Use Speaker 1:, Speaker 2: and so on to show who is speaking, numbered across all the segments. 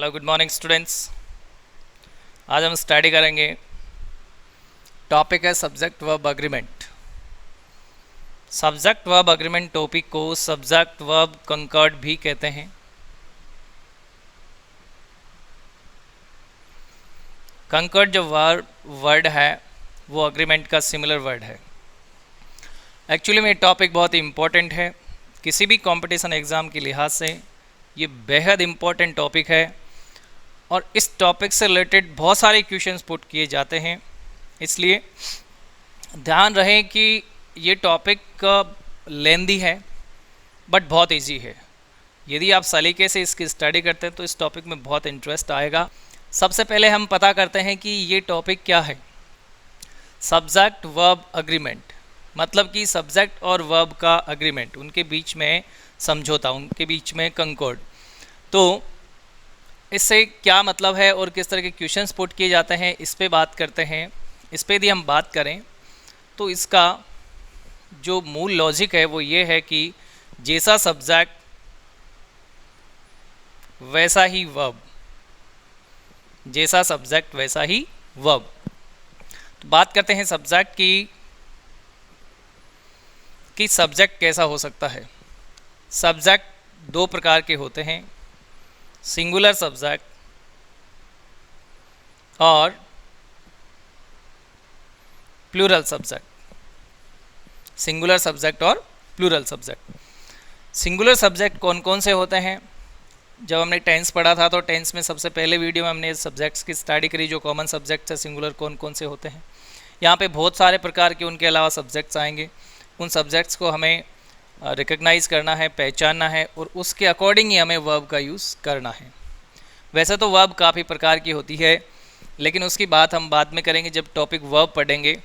Speaker 1: Hello good morning students. आज हम study करेंगे। टॉपिक है subject verb agreement. Subject verb agreement topic को सब्जेक्ट वर्ब कंकर्ड भी कहते हैं। कंकर्ड जो वर्ड है वो अग्रीमेंट का सिमिलर वर्ड है। एक्चुअली में टॉपिक बहुत ही इम्पोर्टेंट है। किसी भी कंपटीशन एग्ज़ाम के लिहाज से ये बेहद इम्पोर्टेंट टॉपिक है और इस टॉपिक से रिलेटेड बहुत सारे क्वेश्चंस पुट किए जाते हैं। इसलिए ध्यान रहे कि ये टॉपिक लेंदी है बट बहुत इजी है। यदि आप सलीके से इसकी स्टडी करते हैं तो इस टॉपिक में बहुत इंटरेस्ट आएगा। सबसे पहले हम पता करते हैं कि ये टॉपिक क्या है। सब्जेक्ट वर्ब अग्रीमेंट मतलब कि सब्जेक्ट और वर्ब का अग्रीमेंट, उनके बीच में समझौता, उनके बीच में कंकॉर्ड। तो इससे क्या मतलब है और किस तरह के क्वेश्चंस पुट किए जाते हैं, इस पे बात करते हैं। इस पे यदि हम बात करें तो इसका जो मूल लॉजिक है वो ये है कि जैसा सब्जेक्ट वैसा ही वर्ब, जैसा सब्जेक्ट वैसा ही वर्ब। तो बात करते हैं सब्जेक्ट की कि सब्जेक्ट कैसा हो सकता है। सब्जेक्ट दो प्रकार के होते हैं, सिंगुलर सब्जेक्ट और प्लूरल सब्जेक्ट। सिंगुलर सब्जेक्ट और प्लूरल सब्जेक्ट। सिंगुलर सब्जेक्ट कौन कौन से होते हैं? जब हमने टेंस पढ़ा था तो टेंस में सबसे पहले वीडियो में हमने सब्जेक्ट्स की स्टडी करी, जो कॉमन सब्जेक्ट्स है सिंगुलर कौन कौन से होते हैं। यहाँ पे बहुत सारे प्रकार के उनके अलावा सब्जेक्ट्स आएंगे। उन सब्जेक्ट्स को हमें रिकग्नाइज़ करना है, पहचानना है और उसके अकॉर्डिंग ही हमें वर्ब का यूज़ करना है। वैसे तो वर्ब काफ़ी प्रकार की होती है, लेकिन उसकी बात हम बाद में करेंगे जब टॉपिक वर्ब पढ़ेंगे।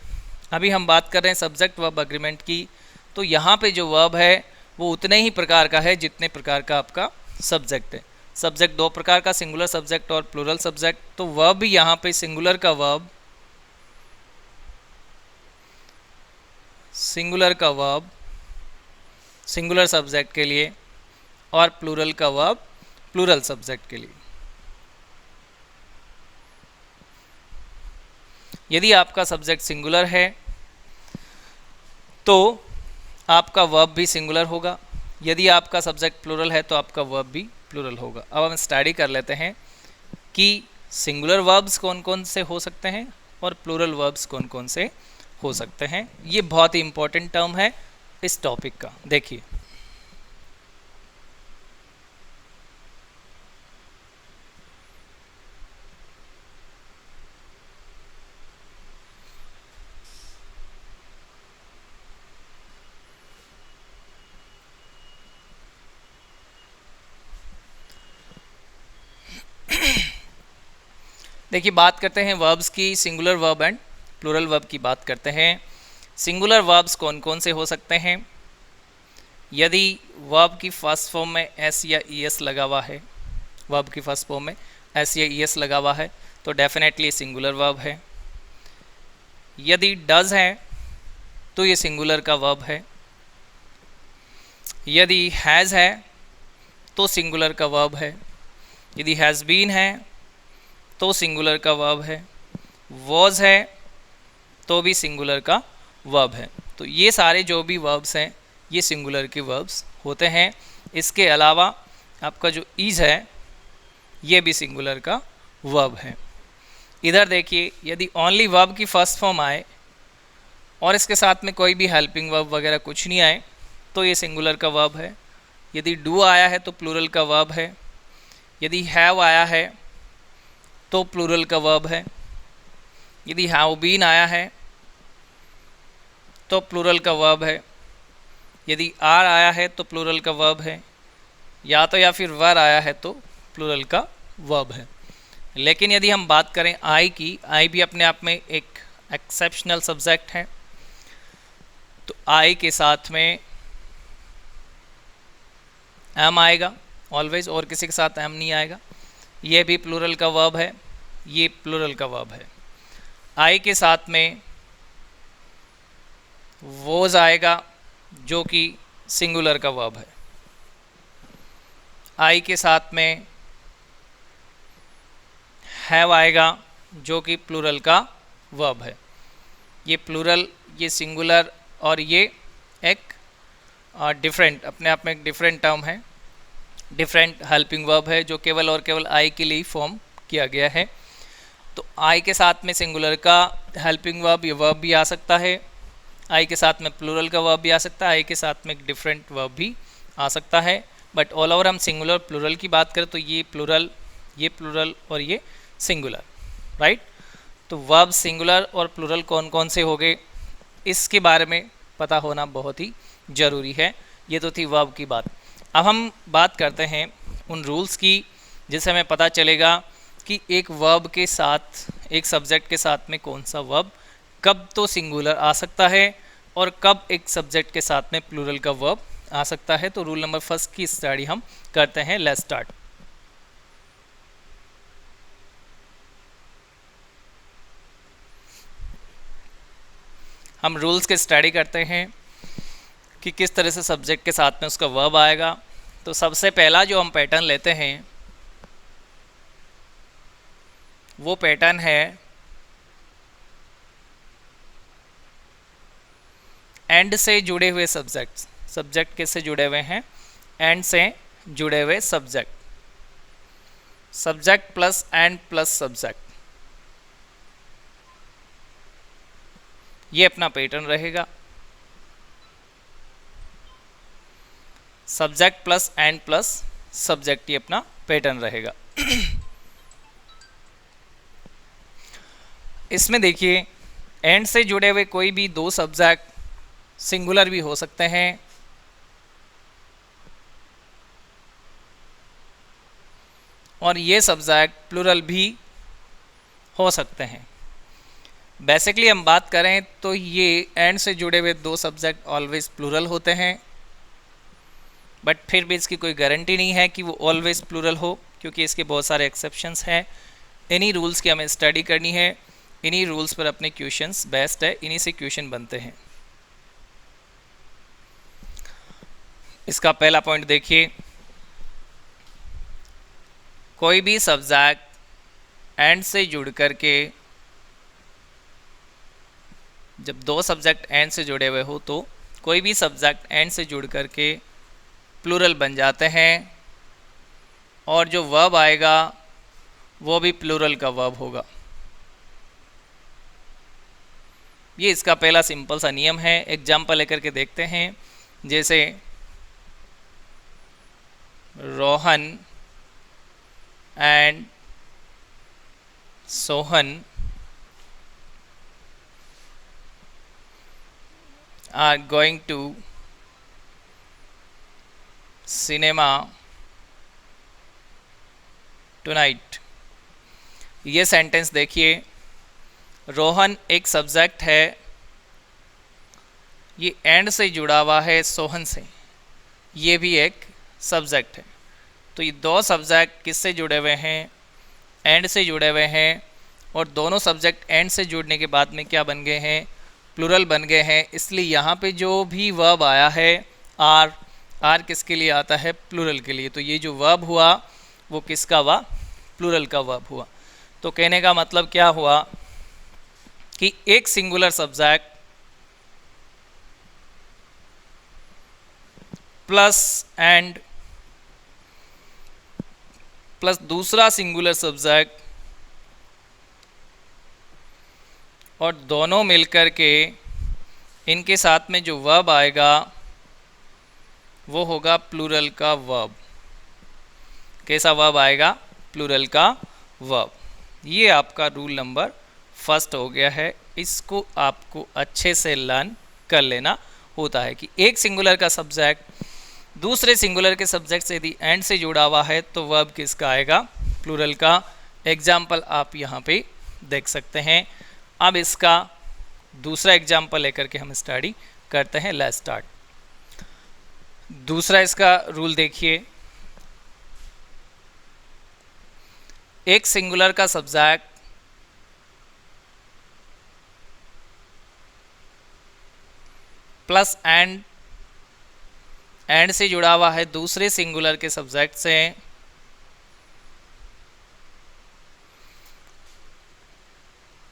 Speaker 1: अभी हम बात कर रहे हैं सब्जेक्ट वर्ब अग्रीमेंट की। तो यहाँ पे जो वर्ब है वो उतने ही प्रकार का है जितने प्रकार का आपका सब्जेक्ट है। सब्जेक्ट दो प्रकार का, सिंगुलर सब्जेक्ट और प्लूरल सब्जेक्ट। तो वर्ब भी यहाँ पे सिंगुलर का वर्ब सिंगुलर सब्जेक्ट के लिए और प्लूरल का वर्ब प्लूरल सब्जेक्ट के लिए। यदि आपका सब्जेक्ट सिंगुलर है तो आपका वर्ब भी सिंगुलर होगा। यदि आपका सब्जेक्ट प्लूरल है तो आपका वर्ब भी प्लूरल होगा। अब हम स्टडी कर लेते हैं कि सिंगुलर वर्ब्स कौन कौन से हो सकते हैं और प्लूरल वर्ब्स कौन कौन से हो सकते हैं। ये बहुत ही इंपॉर्टेंट टर्म है इस टॉपिक का। देखिए, देखिए बात करते हैं वर्ब्स की, singular verb and plural verb की बात करते हैं। सिंगुलर वर्ब्स कौन कौन से हो सकते हैं? यदि वर्ब की फर्स्ट फॉर्म में एस या ई एस लगा हुआ है, वर्ब की फर्स्ट फॉर्म में एस या ई एस लगा हुआ है तो डेफिनेटली सिंगुलर वर्ब है। यदि डज है तो ये सिंगुलर का वर्ब है। यदि हैज़ है तो सिंगुलर का वर्ब है। यदि हैज़ बीन है तो सिंगुलर का वर्ब है। वॉज है तो भी सिंगुलर का वर्ब है। तो ये सारे जो भी वर्ब्स हैं ये सिंगुलर के वर्ब्स होते हैं। इसके अलावा आपका जो इज़ है ये भी सिंगुलर का वर्ब है। इधर देखिए, यदि ओनली वर्ब की फर्स्ट फॉर्म आए और इसके साथ में कोई भी हेल्पिंग वर्ब वगैरह कुछ नहीं आए तो ये सिंगुलर का वर्ब है। यदि डू आया है तो प्लूरल का वर्ब है। यदि हैव आया है तो प्लूरल का वर्ब है। यदि हैव बीन आया है तो प्लूरल का वर्ब है। यदि आर आया है तो प्लूरल का वर्ब है। या फिर वर आया है तो प्लूरल का वर्ब है। लेकिन यदि हम बात करें आई की, आई भी अपने आप में एक एक्सेप्शनल सब्जेक्ट है। तो आई के साथ में एम आएगा ऑलवेज, और किसी के साथ एम नहीं आएगा। ये भी प्लूरल का वर्ब है, ये प्लूरल का वर्ब है। आई के साथ में वोज आएगा जो कि सिंगुलर का वर्ब है। आई के साथ में हैव आएगा जो कि प्लूरल का वर्ब है। ये प्लूरल, ये सिंगुलर और ये एक डिफरेंट, अपने आप में एक डिफरेंट टर्म है, डिफरेंट हेल्पिंग वर्ब है जो केवल और केवल आई के लिए फॉर्म किया गया है। तो आई के साथ में सिंगुलर का हेल्पिंग वर्ब, ये वर्ब भी आ सकता है, आई के साथ में प्लूरल का वर्ब भी आ सकता है, आई के साथ में एक डिफरेंट वर्ब भी आ सकता है। बट ऑल ओवर हम सिंगुलर प्लूरल की बात करें तो ये प्लूरल और ये सिंगुलर, राइट। तो वर्ब सिंगुलर और प्लूरल कौन कौन से हो गए, इसके बारे में पता होना बहुत ही ज़रूरी है। ये तो थी वर्ब की बात। अब हम बात करते हैं उन रूल्स की जिससे हमें पता चलेगा कि एक वर्ब के साथ, एक सब्जेक्ट के साथ में कौन सा वर्ब कब तो सिंगुलर आ सकता है और कब एक सब्जेक्ट के साथ में प्लूरल का वर्ब आ सकता है। तो रूल नंबर फर्स्ट की स्टडी हम करते हैं। Let's start. हम रूल्स के स्टडी करते हैं कि किस तरह से सब्जेक्ट के साथ में उसका वर्ब आएगा। तो सबसे पहला जो हम पैटर्न लेते हैं वो पैटर्न है एंड से जुड़े हुए सब्जेक्ट्स। सब्जेक्ट किससे जुड़े हुए हैं, एंड से जुड़े हुए subject, subject plus and plus subject, ये अपना पैटर्न रहेगा। Subject plus and plus subject, ये अपना पैटर्न रहेगा। इसमें देखिए एंड से जुड़े हुए कोई भी दो सब्जेक्ट सिंगुलर भी हो सकते हैं और ये सब्जेक्ट प्लूरल भी हो सकते हैं। बेसिकली हम बात करें तो ये एंड से जुड़े हुए दो सब्जेक्ट ऑलवेज प्लूरल होते हैं, बट फिर भी इसकी कोई गारंटी नहीं है कि वो ऑलवेज प्लूरल हो, क्योंकि इसके बहुत सारे एक्सेप्शंस हैं। इन्हीं रूल्स की हमें स्टडी करनी है, इन्हीं रूल्स पर अपने क्वेश्चंस बेस्ड है, इन्हीं से क्वेश्चन बनते हैं। इसका पहला पॉइंट देखिए, कोई भी सब्जेक्ट एंड से जुड़ करके, जब दो सब्जेक्ट एंड से जुड़े हुए हो तो कोई भी सब्जेक्ट एंड से जुड़ करके प्लूरल बन जाते हैं और जो वर्ब आएगा वो भी प्लूरल का वर्ब होगा। ये इसका पहला सिंपल सा नियम है। एग्जाम्पल लेकर के देखते हैं, जैसे Rohan and Sohan are going to cinema tonight। ये सेंटेंस देखिए, रोहन एक सब्जेक्ट है, ये एंड से जुड़ा हुआ है सोहन से, ये भी एक सब्जेक्ट है। तो ये दो सब्जेक्ट किससे जुड़े हुए हैं, एंड से जुड़े हुए हैं, और दोनों सब्जेक्ट एंड से जुड़ने के बाद में क्या बन गए हैं, प्लूरल बन गए हैं। इसलिए यहाँ पे जो भी वर्ब आया है आर किसके लिए आता है, प्लूरल के लिए। तो ये जो वर्ब हुआ वो किसका हुआ, प्लूरल का वर्ब हुआ। तो कहने का मतलब क्या हुआ कि एक singular subject plus and plus दूसरा सिंगुलर सब्जेक्ट और दोनों मिलकर के इनके साथ में जो वर्ब आएगा वो होगा प्लूरल का वर्ब। कैसा वर्ब आएगा, प्लूरल का वर्ब। ये आपका रूल नंबर फर्स्ट हो गया है। इसको आपको अच्छे से लर्न कर लेना होता है कि एक सिंगुलर का सब्जेक्ट दूसरे सिंगुलर के सब्जेक्ट से यदि एंड से जुड़ा हुआ है तो वर्ब किसका आएगा, प्लूरल का। एग्जाम्पल आप यहाँ पे देख सकते हैं। अब इसका दूसरा एग्जाम्पल लेकर के हम स्टडी करते हैं। Let's start. दूसरा इसका रूल देखिए, एक सिंगुलर का सब्जेक्ट प्लस एंड से जुड़ा हुआ है दूसरे सिंगुलर के सब्जेक्ट से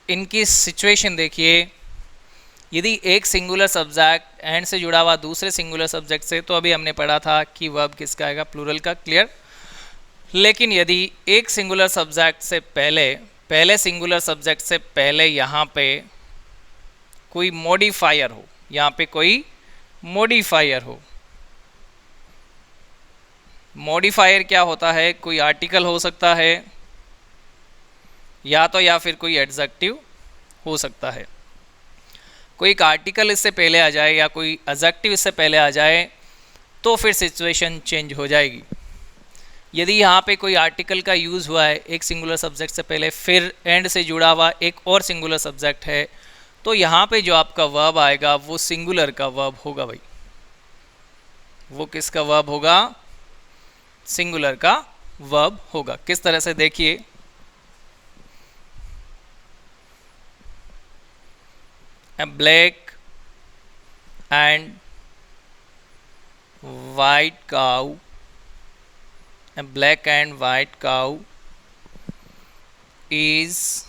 Speaker 1: इनकी सिचुएशन देखिए, यदि एक सिंगुलर सब्जेक्ट एंड से जुड़ा हुआ दूसरे सिंगुलर सब्जेक्ट से, तो अभी हमने पढ़ा था कि वर्ब किसका आएगा, प्लूरल का, क्लियर। लेकिन यदि एक सिंगुलर सब्जेक्ट से पहले सिंगुलर सब्जेक्ट से पहले यहाँ पे कोई मॉडिफायर हो, यहाँ पे कोई मॉडिफायर हो, मॉडिफायर क्या होता है, कोई आर्टिकल हो सकता है या फिर कोई एडजेक्टिव हो सकता है। कोई एक आर्टिकल इससे पहले आ जाए या कोई एडजेक्टिव इससे पहले आ जाए तो फिर सिचुएशन चेंज हो जाएगी। यदि यहाँ पे कोई आर्टिकल का यूज़ हुआ है एक सिंगुलर सब्जेक्ट से पहले, फिर एंड से जुड़ा हुआ एक और सिंगुलर सब्जेक्ट है, तो यहाँ पे जो आपका वर्ब आएगा वो सिंगुलर का वर्ब होगा भाई। वो किसका वर्ब होगा, सिंगुलर का वर्ब होगा। किस तरह से, देखिए, a black and white cow, a black and white cow is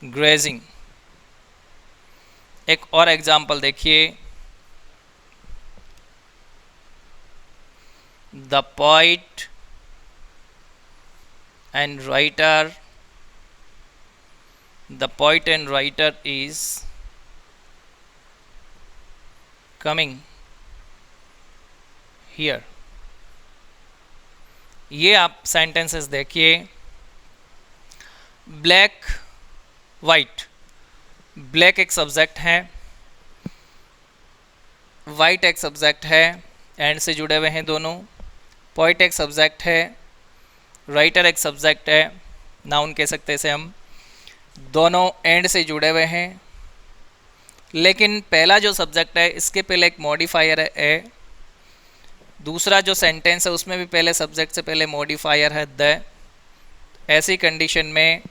Speaker 1: grazing। एक और एग्जाम्पल देखिए, the poet and writer, the poet and writer is coming here। ये आप सेंटेंसेस देखिए, ब्लैक वाइट, ब्लैक एक सब्जेक्ट है, वाइट एक सब्जेक्ट है, एंड से जुड़े हुए हैं दोनों। पोइट एक सब्जेक्ट है, राइटर एक सब्जेक्ट है, नाउन कह सकते हैं इसे हम, दोनों एंड से जुड़े हुए हैं। लेकिन पहला जो सब्जेक्ट है इसके पहले एक मॉडिफायर है, दूसरा जो सेंटेंस है उसमें भी पहले सब्जेक्ट से पहले मॉडिफायर है द। ऐसी कंडीशन में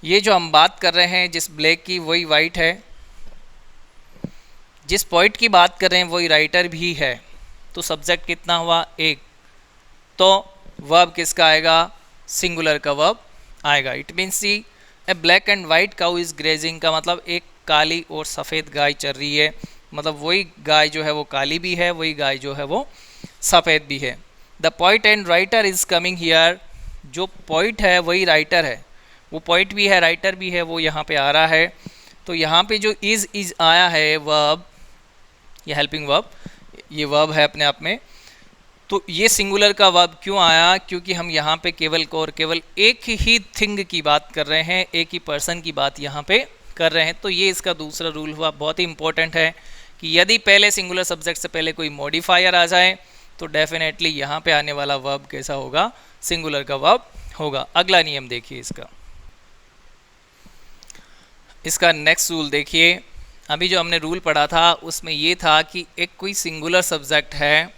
Speaker 1: ये जो हम बात कर रहे हैं जिस ब्लैक की वही वाइट है, जिस पोइट की बात कर रहे हैं वही राइटर भी है, तो सब्जेक्ट कितना हुआ, एक। तो वर्ब किसका आएगा, सिंगुलर का वर्ब आएगा। It means see a black and white cow is grazing का मतलब एक काली और सफ़ेद गाय चल रही है, मतलब वही गाय जो है वो काली भी है, वही गाय जो है वो सफ़ेद भी है। The poet and writer is coming here, जो पोइट है वही राइटर है, वो पोइट भी है राइटर भी है, वो यहाँ पे आ रहा है। तो यहाँ पे जो इज़ आया है वर्ब, ये हेल्पिंग वर्ब, ये वर्ब है अपने आप में। तो ये सिंगुलर का वर्ब क्यों आया, क्योंकि हम यहाँ पे केवल एक ही थिंग की बात कर रहे हैं, एक ही पर्सन की बात यहाँ पे कर रहे हैं। तो ये इसका दूसरा रूल हुआ, बहुत ही इंपॉर्टेंट है कि यदि पहले सिंगुलर सब्जेक्ट से पहले कोई मॉडिफायर आ जाए तो डेफिनेटली यहाँ पे आने वाला वर्ब कैसा होगा, सिंगुलर का वर्ब होगा। अगला नियम देखिए इसका नेक्स्ट रूल देखिए। अभी जो हमने रूल पढ़ा था उसमें ये था कि एक कोई सिंगुलर सब्जेक्ट है,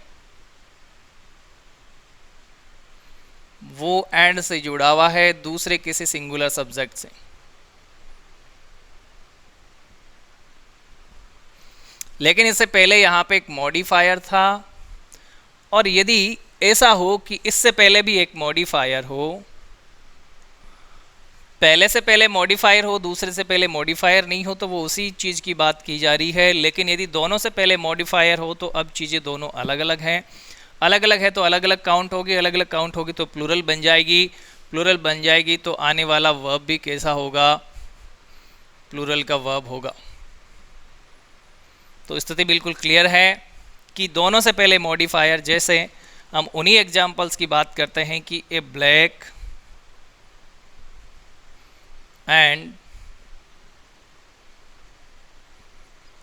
Speaker 1: वो एंड से जुड़ा हुआ है दूसरे किसी सिंगुलर सब्जेक्ट से। लेकिन इससे पहले यहाँ पे एक मॉडिफायर था, और यदि ऐसा हो कि इससे पहले भी एक मॉडिफायर हो, पहले से पहले मॉडिफायर हो दूसरे से पहले मॉडिफायर नहीं हो, तो वो उसी चीज़ की बात की जा रही है। लेकिन यदि दोनों से पहले मॉडिफायर हो तो अब चीज़ें दोनों अलग अलग हैं, अलग अलग है तो अलग अलग काउंट होगी, अलग अलग काउंट होगी तो प्लूरल बन जाएगी, प्लूरल बन जाएगी तो आने वाला वर्ब भी कैसा होगा, प्लूरल का वर्ब होगा। तो स्थिति बिल्कुल क्लियर है कि दोनों से पहले मॉडिफायर, जैसे हम उन्हीं एग्जाम्पल्स की बात करते हैं कि a black and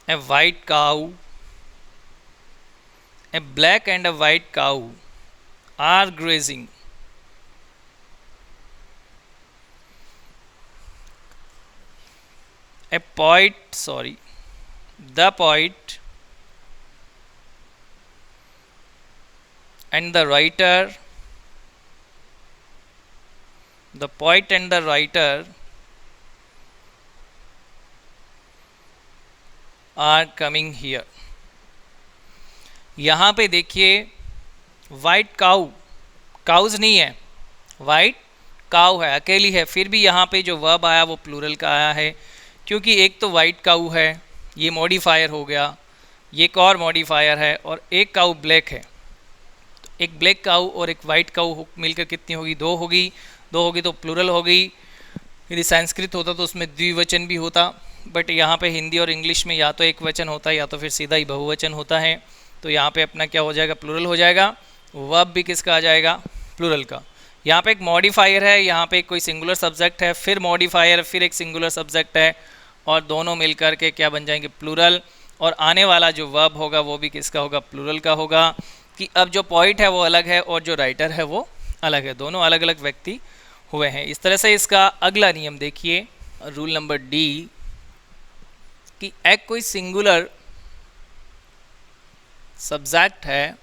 Speaker 1: a white cow, a black and a white cow are grazing। the poet and the writer, the poet and the writer are coming here। यहाँ पे देखिए वाइट काउ, काउज नहीं है, वाइट काऊ है, अकेली है, फिर भी यहाँ पे जो वर्ब आया वो प्लूरल का आया है, क्योंकि एक तो वाइट काऊ है, ये मॉडिफायर हो गया, ये एक और मॉडिफायर है, और एक काऊ ब्लैक है। तो एक ब्लैक काऊ और एक वाइट काऊ मिलकर कितनी होगी? दो होगी। दो होगी तो प्लूरल हो गई। यदि संस्कृत होता तो उसमें द्विवचन भी होता, बट यहाँ पे हिंदी और इंग्लिश में या तो एक वचन होता है या तो फिर सीधा ही बहुवचन होता है। तो यहाँ पे अपना क्या हो जाएगा? प्लूरल हो जाएगा। वर्ब भी किसका आ जाएगा? प्लूरल का। यहाँ पे एक मॉडिफायर है, यहाँ पे कोई सिंगुलर सब्जेक्ट है, फिर मॉडिफायर, फिर एक सिंगुलर सब्जेक्ट है, और दोनों मिलकर के क्या बन जाएंगे? प्लूरल। और आने वाला जो वर्ब होगा वो भी किसका होगा? प्लूरल का होगा। कि अब जो पोइट है वो अलग है और जो राइटर है वो अलग है, दोनों अलग अलग व्यक्ति हुए हैं। इस तरह से इसका अगला नियम देखिए, रूल नंबर डी, कि एक कोई सिंगुलर सब्जेक्ट है,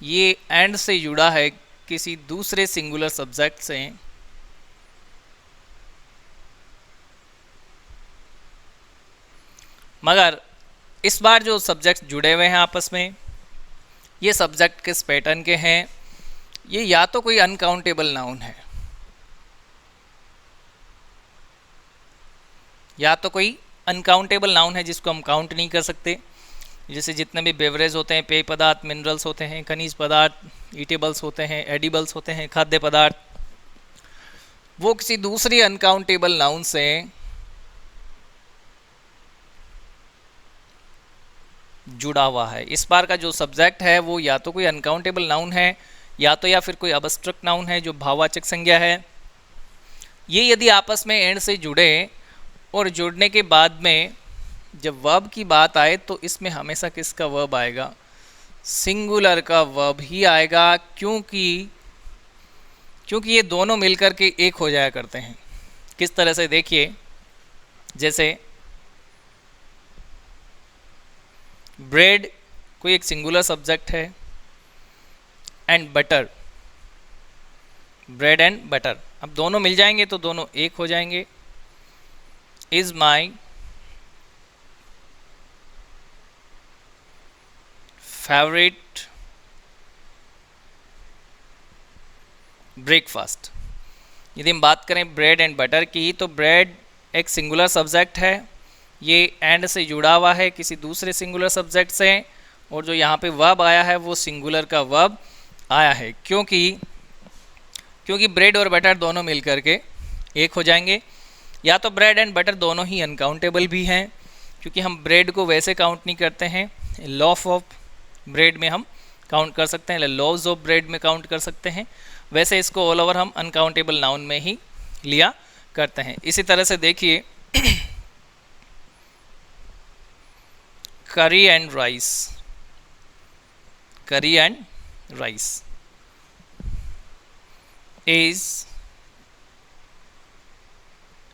Speaker 1: ये एंड से जुड़ा है किसी दूसरे सिंगुलर सब्जेक्ट से, मगर इस बार जो सब्जेक्ट जुड़े हुए हैं आपस में, ये सब्जेक्ट किस पैटर्न के हैं? ये या तो कोई अनकाउंटेबल नाउन है, या तो कोई अनकाउंटेबल नाउन है जिसको हम काउंट नहीं कर सकते। जैसे जितने भी बेवरेज होते हैं, पेय पदार्थ, मिनरल्स होते हैं, खनिज पदार्थ, ईटेबल्स होते हैं, एडिबल्स होते हैं, खाद्य पदार्थ, वो किसी दूसरी अनकाउंटेबल नाउन से जुड़ा हुआ है। इस बार का जो सब्जेक्ट है वो या तो कोई अनकाउंटेबल नाउन है, या फिर कोई अब्स्ट्रक्ट नाउन है जो भाववाचक संज्ञा है। ये यदि आपस में एंड से जुड़े और जुड़ने के बाद में जब वर्ब की बात आए तो इसमें हमेशा किसका वर्ब आएगा? सिंगुलर का वर्ब ही आएगा, क्योंकि ये दोनों मिलकर के एक हो जाया करते हैं। किस तरह से? देखिए, जैसे ब्रेड कोई एक सिंगुलर सब्जेक्ट है, and butter, bread and butter, अब दोनों मिल जाएंगे तो दोनों एक हो जाएंगे। Is my favourite breakfast. यदि हम बात करें ब्रेड एंड बटर की, तो ब्रेड एक सिंगुलर सब्जेक्ट है, ये एंड से जुड़ा हुआ है किसी दूसरे सिंगुलर सब्जेक्ट से, और जो यहाँ पे वर्ब आया है वो सिंगुलर का वर्ब आया है, क्योंकि ब्रेड और बटर दोनों मिलकर के एक हो जाएंगे। या तो ब्रेड एंड बटर दोनों ही अनकाउंटेबल भी हैं, क्योंकि हम ब्रेड को वैसे काउंट नहीं करते हैं, लॉफ ऑफ ब्रेड में हम काउंट कर सकते हैं, लॉव्स ऑफ ब्रेड में काउंट कर सकते हैं, वैसे इसको ऑल ओवर हम अनकाउंटेबल नाउन में ही लिया करते हैं। इसी तरह से देखिए, करी एंड राइस, करी and rice is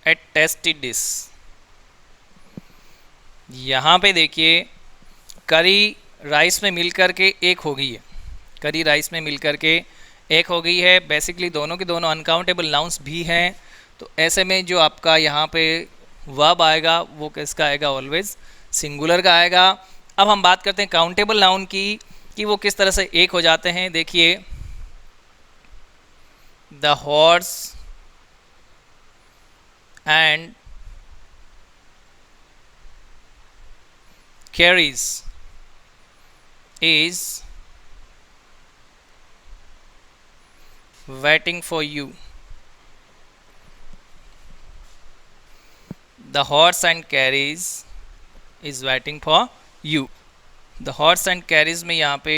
Speaker 1: a tasty dish. यहाँ पे देखिए, करी राइस में मिलकर के एक हो गई है, करी राइस में मिलकर के एक हो गई है। बेसिकली दोनों के दोनों अनकाउंटेबल नाउन्स भी हैं, तो ऐसे में जो आपका यहाँ पे वर्ब आएगा वो किसका आएगा? ऑलवेज सिंगुलर का आएगा। अब हम बात करते हैं काउंटेबल नाउन की, कि वो किस तरह से एक हो जाते हैं। देखिए, the horse and carries is waiting for you. The horse and carriage is waiting for you. The horse and carriage में यहाँ पे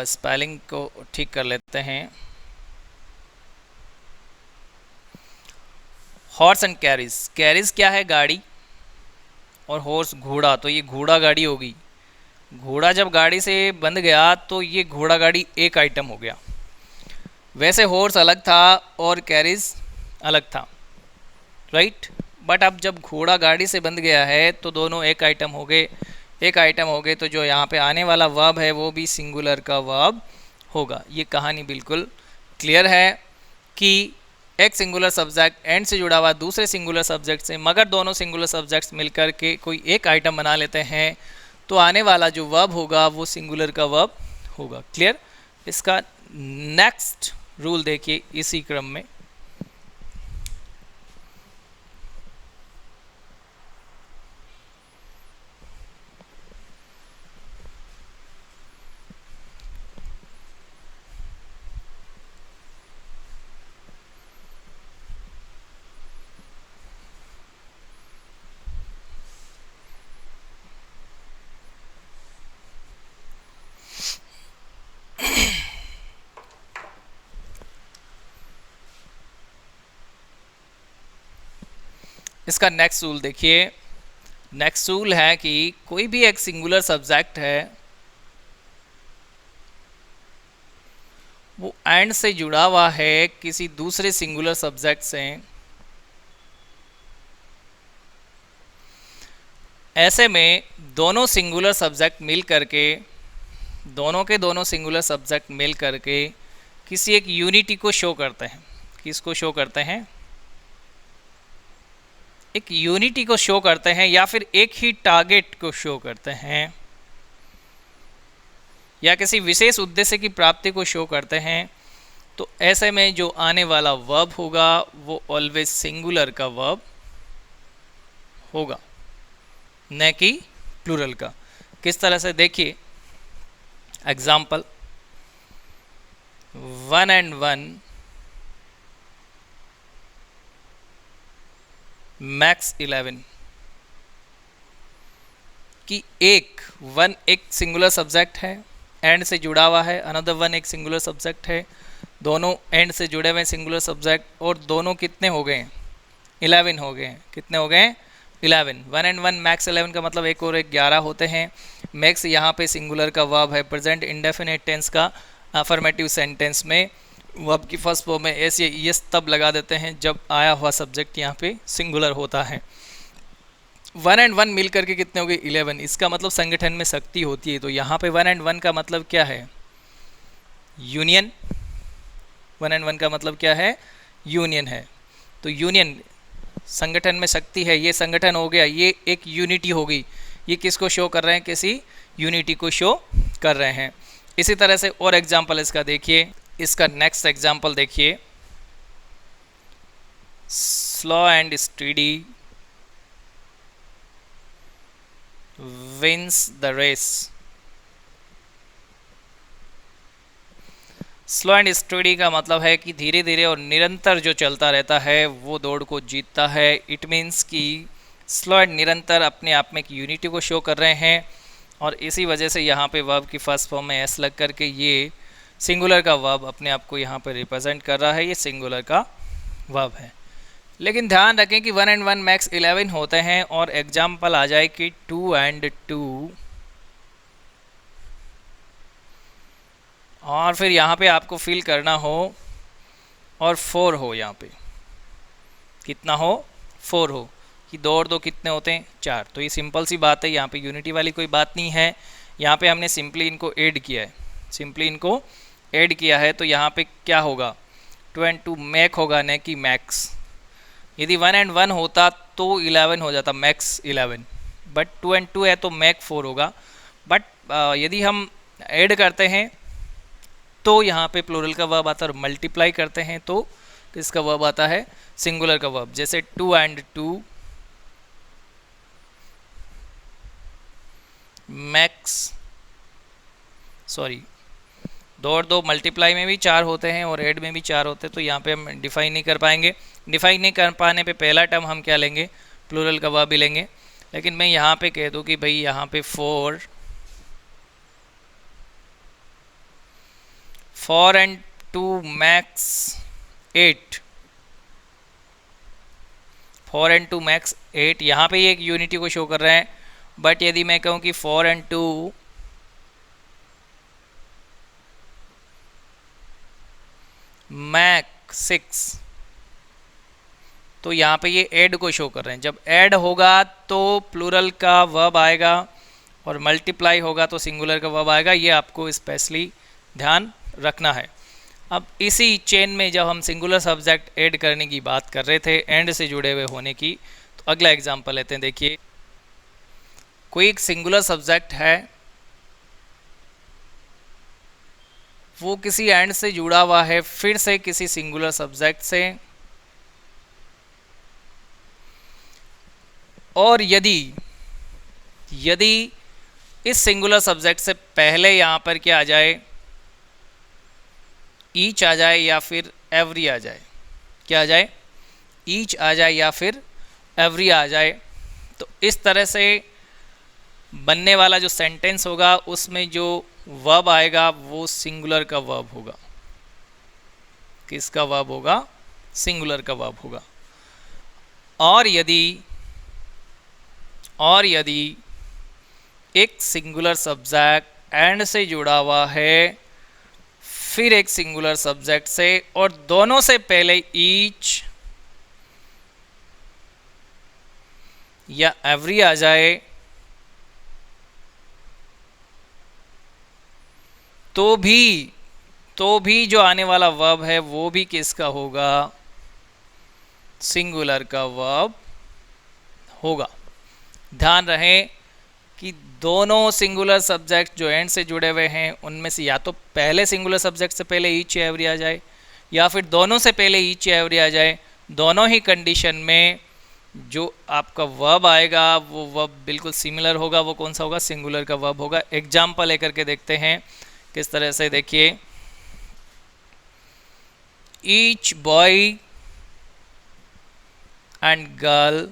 Speaker 1: स्पेलिंग को ठीक कर लेते हैं। हॉर्स एंड कैरीज, कैरीज क्या है? गाड़ी, और हॉर्स घोड़ा, तो ये घोड़ा गाड़ी होगी। घोड़ा जब गाड़ी से बंध गया तो ये घोड़ा गाड़ी एक आइटम हो गया। वैसे हॉर्स अलग था और कैरीज अलग था, राइट? बट अब जब घोड़ा गाड़ी से बंध गया है तो दोनों एक आइटम हो गए, एक आइटम हो गए, तो जो यहाँ पे आने वाला वर्ब है वो भी सिंगुलर का वर्ब होगा। ये कहानी बिल्कुल क्लियर है कि एक सिंगुलर सब्जेक्ट एंड से जुड़ा हुआ दूसरे सिंगुलर सब्जेक्ट से, मगर दोनों सिंगुलर सब्जेक्ट्स मिलकर के कोई एक आइटम बना लेते हैं, तो आने वाला जो वर्ब होगा वो सिंगुलर का वर्ब होगा। क्लियर? इसका नेक्स्ट रूल देखिए इसी क्रम में। इसका नेक्स्ट रूल देखिए। नेक्स्ट रूल है कि कोई भी एक सिंगुलर सब्जेक्ट है वो एंड से जुड़ा हुआ है किसी दूसरे सिंगुलर सब्जेक्ट से, ऐसे में दोनों सिंगुलर सब्जेक्ट मिल करके, दोनों के दोनों सिंगुलर सब्जेक्ट मिल करके किसी एक यूनिटी को शो करते हैं। किसको शो करते हैं? एक यूनिटी को शो करते हैं, या फिर एक ही टारगेट को शो करते हैं, या किसी विशेष उद्देश्य की प्राप्ति को शो करते हैं। तो ऐसे में जो आने वाला वर्ब होगा वो ऑलवेज सिंगुलर का वर्ब होगा, न कि प्लूरल का। किस तरह से देखिए एग्जाम्पल, 1 and 1 मैक्स 11 कि एक 1 एक सिंगुलर सब्जेक्ट है, एंड से जुड़ा हुआ है, अनदर 1 एक सिंगुलर सब्जेक्ट है, दोनों एंड से जुड़े हुए सिंगुलर सब्जेक्ट, और दोनों कितने हो गए? 11 हो गए। कितने हो गए? 11। 1 and 1 मैक्स 11 का मतलब एक और एक 11 होते हैं। मैक्स यहाँ पे सिंगुलर का वर्ब है, प्रेजेंट इंडेफिनिट टेंस का अफर्मेटिव सेंटेंस में वर्ब की फर्स्ट फॉर्म में एस या ईएस तब लगा देते हैं जब आया हुआ सब्जेक्ट यहाँ पे सिंगुलर होता है। 1 and 1 मिल करके कितने हो गए? 11। इसका मतलब संगठन में शक्ति होती है। तो यहाँ पे 1 and 1 का मतलब क्या है? यूनियन। 1 and 1 का मतलब क्या है? यूनियन है। तो यूनियन संगठन में शक्ति है, ये संगठन हो गया, ये एक यूनिटी हो गई। ये किसको शो कर रहे हैं? किसी यूनिटी को शो कर रहे हैं। इसी तरह से और एग्जाम्पल इसका देखिए। इसका नेक्स्ट एग्जाम्पल देखिए, slow and steady wins the race. Slow and steady का मतलब है कि धीरे धीरे और निरंतर जो चलता रहता है वो दौड़ को जीतता है। इट मीन्स कि स्लो एंड निरंतर अपने आप में एक यूनिटी को शो कर रहे हैं, और इसी वजह से यहाँ पे वर्ब की फर्स्ट फॉर्म में एस लग करके ये सिंगुलर का वर्ब अपने आप को यहाँ पे रिप्रेजेंट कर रहा है। ये सिंगुलर का वर्ब है। लेकिन ध्यान रखें कि 1 and 1 मैक्स 11 होते हैं, और एग्जाम्पल आ जाए कि 2 and 2, और फिर यहाँ पे आपको फिल करना हो और 4 हो, यहाँ पे कितना हो? 4 हो। कि 2 और 2 कितने होते हैं? 4। तो ये सिंपल सी बात है, यहाँ पे यूनिटी वाली कोई बात नहीं है। यहाँ पे हमने सिंपली इनको ऐड किया है, सिंपली इनको ऐड किया है। तो यहाँ पे क्या होगा? 2 and 2 मैक होगा, न कि मैक्स। यदि 1 and 1 होता तो 11 हो जाता, मैक्स 11, बट 2 and 2 है तो मैक 4 होगा। बट यदि हम ऐड करते हैं तो यहाँ पे प्लूरल का वर्ब आता है, और मल्टीप्लाई करते हैं तो इसका वर्ब आता है सिंगुलर का वर्ब। जैसे 2 and 2 मैक्स, सॉरी 2 और 2 मल्टीप्लाई में भी 4 होते हैं और ऐड में भी 4 होते हैं। तो यहाँ पे हम डिफाइन नहीं कर पाएंगे। डिफाइन नहीं कर पाने पे पहला टर्म हम क्या लेंगे? प्लूरल का वर्ब ही लेंगे। लेकिन मैं यहाँ पे कह दूँ कि भाई यहाँ पे 4 and 2 मैक्स 8, 4 and 2 मैक्स 8, यहाँ पे ये एक यूनिटी को शो कर रहे हैं। बट यदि मैं कहूँ कि 4 and 2 मैक 6, तो यहाँ पे ये ऐड को शो कर रहे हैं। जब ऐड होगा तो प्लूरल का वर्ब आएगा, और मल्टीप्लाई होगा तो सिंगुलर का वर्ब आएगा। ये आपको स्पेशली ध्यान रखना है। अब इसी चेन में जब हम सिंगुलर सब्जेक्ट ऐड करने की बात कर रहे थे, एंड से जुड़े हुए होने की, तो अगला एग्जांपल लेते हैं। देखिए, कोई एक सिंगुलर सब्जेक्ट है वो किसी एंड से जुड़ा हुआ है, फिर से किसी सिंगुलर सब्जेक्ट से, और यदि इस सिंगुलर सब्जेक्ट से पहले यहाँ पर क्या आ जाए, ईच आ जाए या फिर एवरी आ जाए, क्या आ जाए, ईच आ जाए या फिर एवरी आ जाए, तो इस तरह से बनने वाला जो सेंटेंस होगा उसमें जो वर्ब आएगा वो सिंगुलर का वर्ब होगा। किसका वर्ब होगा, सिंगुलर का वर्ब होगा। और यदि एक सिंगुलर सब्जेक्ट एंड से जुड़ा हुआ है, फिर एक सिंगुलर सब्जेक्ट से, और दोनों से पहले ईच या एवरी आ जाए, तो भी जो आने वाला वर्ब है वो भी किसका होगा, सिंगुलर का वर्ब होगा। ध्यान रहे कि दोनों सिंगुलर सब्जेक्ट जो एंड से जुड़े हुए हैं उनमें से या तो पहले सिंगुलर सब्जेक्ट से पहले ईच या एवरी आ जाए, या फिर दोनों से पहले ईच या एवरी आ जाए। दोनों ही कंडीशन में जो आपका वर्ब आएगा वो वर्ब बिल्कुल सिमिलर होगा। वो कौन सा होगा, सिंगुलर का वर्ब होगा। एग्जाम्पल लेकर के देखते हैं किस तरह से। देखिए, ईच बॉय एंड गर्ल,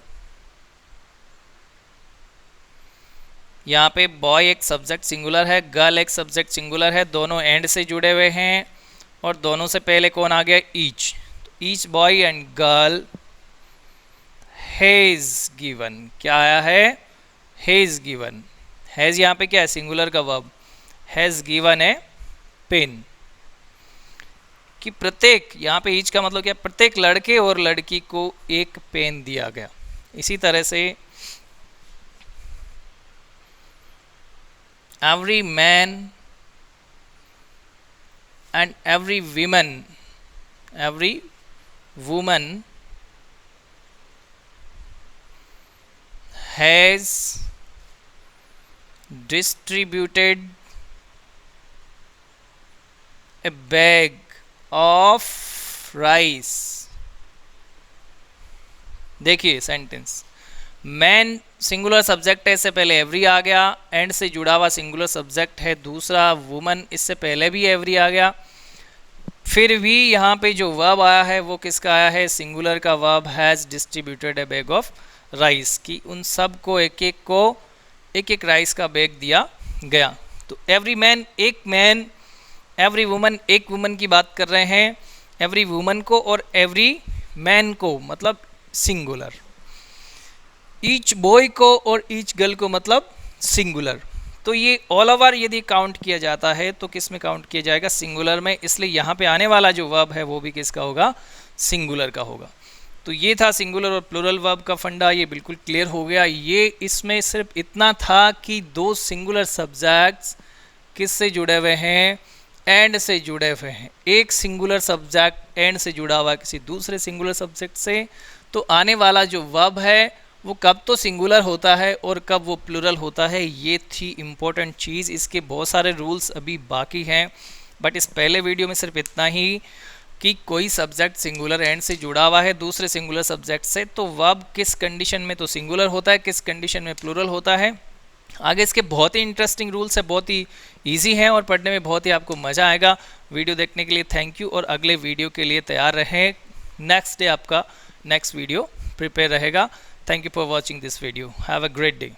Speaker 1: यहाँ पे बॉय एक सब्जेक्ट सिंगुलर है, गर्ल एक सब्जेक्ट सिंगुलर है, दोनों एंड से जुड़े हुए हैं, और दोनों से पहले कौन आ गया, each. Each boy and girl has given, क्या आया है, हैज गिवन। हैज यहाँ पे क्या है, सिंगुलर का वर्ब, हैज गिवन है पेन। कि प्रत्येक, यहाँ पे ईच का मतलब क्या, प्रत्येक लड़के और लड़की को एक पेन दिया गया। इसी तरह से every man and every woman has distributed a bag of rice। देखिए सेंटेंस, मैन सिंगुलर सब्जेक्ट है, इससे पहले एवरी आ गया, एंड से जुड़ा हुआ सिंगुलर सब्जेक्ट है दूसरा, वुमन, इससे पहले भी एवरी आ गया, फिर भी यहाँ पे जो वर्ब आया है वो किसका आया है, सिंगुलर का verb, has distributed A bag of rice. की उन सब को एक एक राइस का बैग दिया गया। तो एवरी मैन एक मैन, एवरी वुमन एक वुमन की बात कर रहे हैं, एवरी वुमन को और एवरी मैन को मतलब सिंगुलर, ईच बॉय को और ईच गर्ल को मतलब सिंगुलर। तो ये ऑल ओवर यदि काउंट किया जाता है तो किस में काउंट किया जाएगा, सिंगुलर में। इसलिए यहाँ पे आने वाला जो वर्ब है वो भी किसका होगा, सिंगुलर का होगा। तो ये था सिंगुलर और प्लूरल वर्ब का फंडा, ये बिल्कुल क्लियर हो गया। ये इसमें सिर्फ इतना था कि दो सिंगुलर सब्जेक्ट्स किससे जुड़े हुए हैं, एंड से जुड़े हुए हैं। एक सिंगुलर सब्जेक्ट एंड से जुड़ा हुआ किसी दूसरे सिंगुलर सब्जेक्ट से, तो आने वाला जो वर्ब है वो कब तो सिंगुलर होता है और कब वो प्लूरल होता है। ये थी इम्पोर्टेंट चीज़। इसके बहुत सारे रूल्स अभी बाकी हैं, बट इस पहले वीडियो में सिर्फ इतना ही कि कोई सब्जेक्ट सिंगुलर एंड से जुड़ा हुआ है दूसरे सिंगुलर सब्जेक्ट से, तो वर्ब किस कंडीशन में तो सिंगुलर होता है, किस कंडीशन में प्लूरल होता है। आगे इसके बहुत ही इंटरेस्टिंग रूल्स है, बहुत ही ईजी हैं और पढ़ने में बहुत ही आपको मज़ा आएगा। वीडियो देखने के लिए थैंक यू, और अगले वीडियो के लिए तैयार रहें। नेक्स्ट डे आपका नेक्स्ट वीडियो प्रिपेयर रहेगा। Thank you for watching this video. Have a great day.